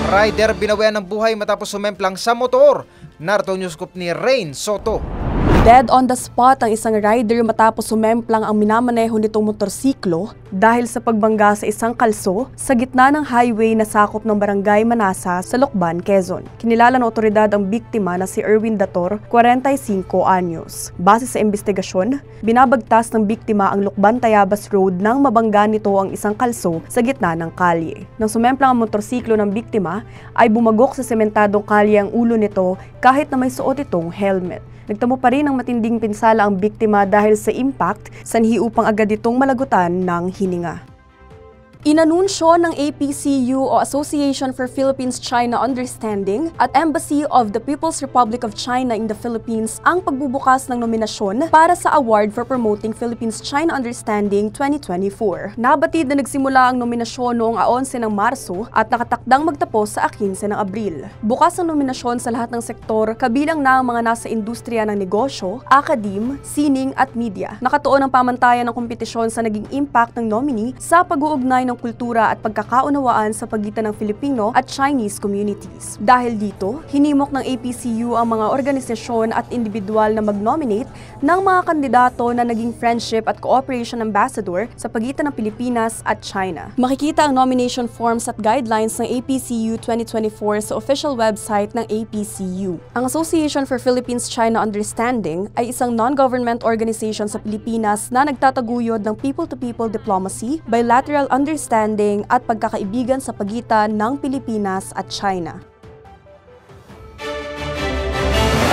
Rider binawian ng buhay matapos sumemplang sa motor. Narito news scoop ni Rain Soto. Dead on the spot ang isang rider matapos sumemplang ang minamaneho nitong motorsiklo dahil sa pagbangga sa isang kalso sa gitna ng highway na sakop ng Barangay Manasa sa Lokban, Quezon. Kinilala ng otoridad ang biktima na si Erwin Dator, 45 anyos. Base sa investigasyon, binabagtas ng biktima ang Lokban Tayabas Road nang mabangga nito ang isang kalso sa gitna ng kalye. Nang sumemplang ang motorsiklo ng biktima, ay bumagok sa sementadong kalye ang ulo nito kahit na may suot itong helmet. Nagtamo pa rin ng matinding pinsala ang biktima dahil sa impact, sanhi upang agad itong malagutan ng hininga. Inanunsyo ng APCU o Association for Philippines-China Understanding at Embassy of the People's Republic of China in the Philippines ang pagbubukas ng nominasyon para sa Award for Promoting Philippines-China Understanding 2024. Nabatid na nagsimula ang nominasyon noong 11 ng Marso at nakatakdang magtapos sa 15 ng Abril. Bukas ang nominasyon sa lahat ng sektor, kabilang na ang mga nasa industriya ng negosyo, akadim, sining at media. Nakatuon ang pamantayan ng kompetisyon sa naging impact ng nominee sa pag-uugnay ng kultura at pagkakaunawaan sa pagitan ng Filipino at Chinese communities. Dahil dito, hinimok ng APCU ang mga organisasyon at individual na mag-nominate ng mga kandidato na naging friendship at cooperation ambassador sa pagitan ng Pilipinas at China. Makikita ang nomination forms at guidelines ng APCU 2024 sa official website ng APCU. Ang Association for Philippines-China Understanding ay isang non-government organization sa Pilipinas na nagtataguyod ng people-to-people diplomacy, bilateral understanding at pagkakaibigan sa pagitan ng Pilipinas at China.